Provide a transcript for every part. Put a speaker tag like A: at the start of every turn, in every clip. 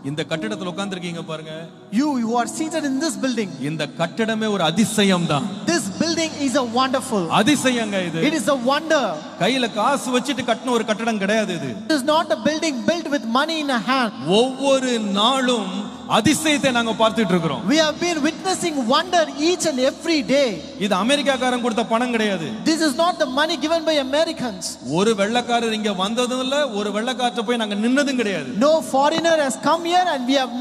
A: இந்த கட்டடத்துல உட்கார்ந்திருக்கீங்க பாருங்க.
B: You who are seated in this building.
A: இந்த கட்டடமே ஒரு அதிசயம் தான்.
B: This building is a wonderful.
A: அதிசயங்க இது.
B: It is a wonder.
A: கையில காசு வச்சிட்டு கட்டின ஒரு கட்டடம் கிடையாது இது.
B: It is not a building built with money in a hand.
A: ஒவ்வொரு நாளும் அதிசயத்தை நாங்க பார்த்துட்டு இருக்கிறோம்.
B: We have been witnessing wonder each and every day.
A: இது அமெரிக்காக்காரன் கொடுத்த பணம் கிடையாது.
B: This is not the money given by Americans.
A: ஒரு வெள்ளைக்காரர் இங்க வந்ததும் இல்ல, ஒரு வெள்ளைக்காரட்ட போய் நாங்க நின்னதும் கிடையாது.
B: No foreigner has come here and we have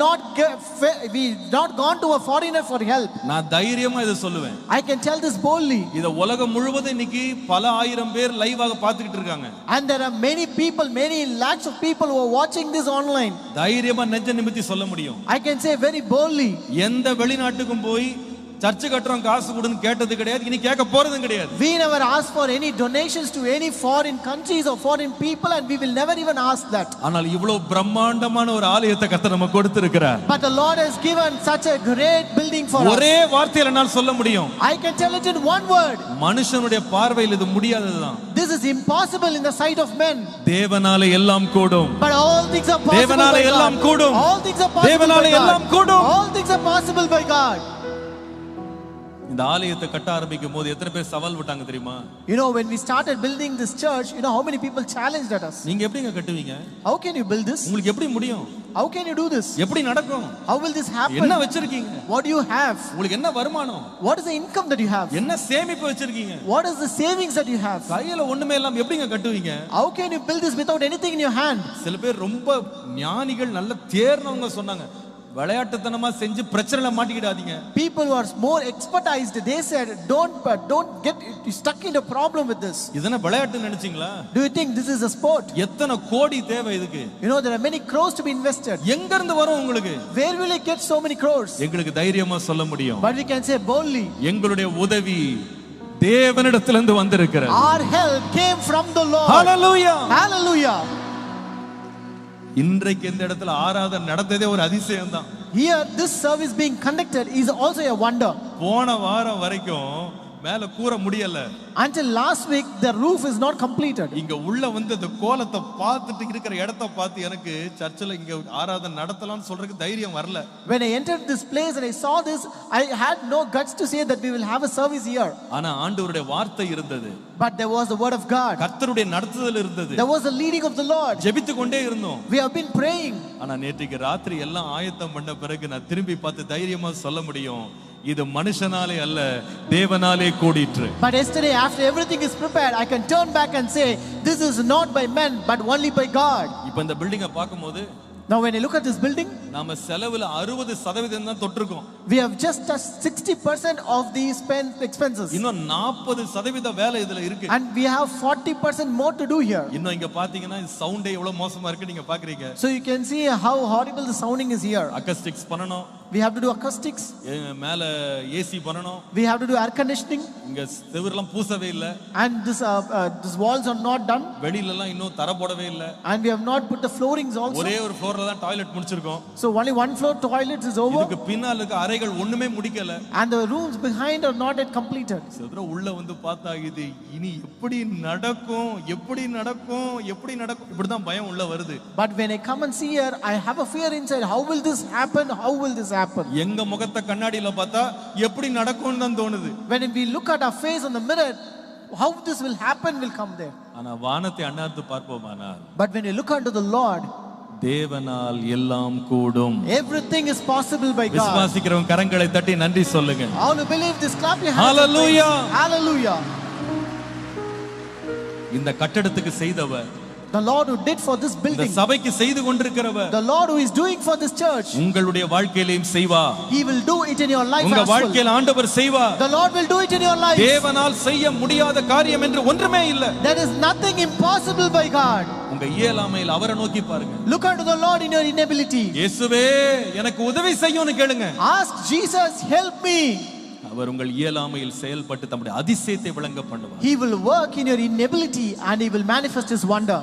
B: not gone to a foreigner for help.
A: நான் தைரியமா இத சொல்லுவேன்.
B: I can tell this boldly.
A: இத உலகம் முழுவதும் இன்னைக்கு பல ஆயிரம் பேர் லைவாக பார்த்துக்கிட்டு இருக்காங்க.
B: And there are many people, many lakhs of people who are watching this online.
A: தைரியமா நெஞ்ச நிமித்தி சொல்ல முடியும்.
B: I can say very boldly.
A: எந்த வெளிநாட்டுக்கும் போய் சர்ச் கட்டறோம் காசு கொடுன்னு கேட்டது கிடையாது, இனி கேட்க போறதும் கிடையாது.
B: We never ask for any donations to any foreign countries or foreign people and we will never even ask that.
A: ஆனால் இவ்வளவு பிரம்மாண்டமான ஒரு ஆலயத்தை கர்த்தர் நமக்கு கொடுத்திருக்கிறார்.
B: But the Lord has given such a great building for us.
A: ஒரே வார்த்தையில நான் சொல்ல முடியும்.
B: I can tell it in one word.
A: மனுஷனுடைய பார்வையில் இது முடியாததுதான்.
B: This is impossible in the sight of men.
A: தேவனாலே எல்லாம் கூடும்.
B: But all things are possible.
A: தேவனாலே எல்லாம் கூடும்.
B: All things are possible.
A: தேவனாலே எல்லாம் கூடும்.
B: All things are possible by God.
A: இந்த ஆலயத்தை கட்ட ஆரம்பிக்கும் போது எத்தனை பேர் சவால் விட்டாங்க தெரியுமா?
B: You know, when we started building this church, you know how many people challenged at us.
A: நீங்க எப்படிங்க கட்டுவீங்க?
B: How can you build this?
A: உங்களுக்கு எப்படி முடியும்?
B: How can you do this?
A: எப்படி நடக்கும்?
B: How will this happen?
A: என்ன வச்சிருக்கீங்க?
B: What do you have?
A: உங்களுக்கு என்ன வருமானம்?
B: What is the income that you have?
A: என்ன சேமிப்பு வச்சிருக்கீங்க?
B: What is the savings that you have?
A: கையில ஒண்ணுமே இல்லாம எப்படிங்க கட்டுவீங்க?
B: How can you build this without anything in your hand?
A: சில பேர் ரொம்ப ஞானிகள் நல்ல தேர்னவங்க சொன்னாங்க, விளையாட்டுத்தனமா செஞ்சு பிரச்சனைல மாட்டிக்கிடாதீங்க.
B: People who are more expertized, they said don't get stuck in a problem with this.
A: இதென்ன விளையாட்டு நினைச்சீங்களா?
B: Do you think this is a sport?
A: எத்தனை கோடி தேவை இதுக்கு?
B: You know there are many crores to be invested.
A: எங்க இருந்து வரும் உங்களுக்கு?
B: Where will you get so many crores?
A: எங்களுக்கு தைரியமா சொல்ல முடியும்.
B: But we can say boldly,
A: எங்களுடைய உதவி தேவனிடத்திலிருந்து வந்திருக்கிறது.
B: Our help came from the Lord.
A: Hallelujah.
B: Hallelujah.
A: இன்றைக்கு இந்த இடத்துல ஆராதனை நடந்ததே ஒரு அதிசயம் தான்.
B: Here this service being conducted is also a wonder.
A: போன வாரம் வரைக்கும் மேல கூற முடியல.
B: Until last week the roof is not completed.
A: இங்க உள்ள வந்து அந்த கோலத்தை பார்த்துட்டு இருக்கிற இடத்தை பார்த்து எனக்கு சர்ச்சில் இங்க ஆராதனை நடத்தலாம்னு சொல்றதுக்கு தைரியம் வரல.
B: When I entered this place and I saw this, I had no guts to say that we will have a service here.
A: ஆனா ஆண்டவருடைய வார்த்தை இருந்தது.
B: But there was the word of God.
A: கர்த்தருடைய நடத்துதல் இருந்தது.
B: There was the leading of the Lord.
A: ஜெபித்து கொண்டே இருந்தோம்.
B: We have been praying.
A: ஆனா நேற்றுக்கு ராத்திரி எல்லாம் ஆயத்தம் பண்ண பிறகு நான் திரும்பி பார்த்து தைரியமா சொல்ல முடியும், இது மனுஷனாலே அல்ல தேவனாலே கூடிற்று.
B: But yesterday after everything is prepared, I can turn back and say this is not by men but only by God.
A: இப்போ இந்த பில்டிங்கை பார்க்கும்போது,
B: now when I look at this building,
A: நாம செலவுல 60% தான் தொட்டிருக்கோம்.
B: we have just touched 60% of the expenses.
A: இன்னும் 40% வேலை இதுல இருக்கு.
B: And we have 40% more to do here.
A: இன்னும் இங்க பாத்தீங்கன்னா சவுண்டே எவ்வளவு மோசமா இருக்கு நீங்க பாக்குறீங்க.
B: So you can see how horrible the sounding is here.
A: அக்கஸ்டிக்ஸ் பண்ணனும்.
B: We have to do acoustics.
A: மேல ஏசி பண்ணனும்.
B: We have to do air conditioning.
A: இங்க செவுரெல்லாம் பூசவே இல்ல.
B: And this walls are not done.
A: வெளியில எல்லாம் இன்னும் தரை போடவே இல்ல.
B: And we have not put the floorings also.
A: ஒரே ஒரு ஃப்ளோர்ல தான் டாய்லெட் முடிச்சிருக்கோம்.
B: So only one floor toilet is over.
A: இதுக்கு பின்னால இருக்க அறைகள் ஒண்ணுமே முடிக்கல.
B: And the rooms behind are not yet completed.
A: சதுர உள்ள வந்து பார்த்தா இது இனி எப்படி நடக்கும் எப்படி நடக்கும் எப்படி நடக்கும் இப்படி தான் பயம் உள்ள வருது.
B: But when I come and see here, I have a fear inside. How will this happen? How will this happen?
A: எங்க முகத்தை கண்ணாடியில பார்த்தா எப்படி நடக்கும்னு தான் தோணுது.
B: When we look at our face on the mirror, how this will happen will come there.
A: ஆனா வானத்தை அண்ணாந்து பார்ப்போமானால்,
B: But when you look unto the Lord,
A: தேவனால் எல்லாம் கூடும்.
B: everything is possible by God.
A: விசுவாசிக்கிறவங்க கரங்களை தட்டி நன்றி சொல்லுங்க.
B: All who believe this, clap your hands.
A: Hallelujah.
B: Hallelujah.
A: இந்த கட்டடத்துக்கு செய்தவர்,
B: the Lord who did for this
A: இந்த
B: building,
A: சபைக்கு செய்து கொண்டிருக்கிறவர்,
B: the Lord who is doing for this church,
A: உங்களுடைய வாழ்க்கையிலும் செய்வார்.
B: He will do it in your life
A: உங்க
B: as well.
A: வாழ்க்கையில் ஆண்டவர் செய்வார்.
B: The Lord will do it in your life.
A: தேவனால் செய்ய முடியாத காரியம் என்று ஒன்றுமே இல்லை.
B: There is nothing impossible by God.
A: உங்க இயலாமையில் அவரை நோக்கி பாருங்க.
B: Look unto the Lord in your inability.
A: இயேசுவே எனக்கு உதவி செய்யும்னு கேளுங்க.
B: Ask Jesus, help me.
A: அவர் உங்கள் இயலாமையில் செயல்பட்டு தம்முடைய அதிசயத்தை விளங்க பண்ணுவார்.
B: He will work in your inability and He will manifest His wonder.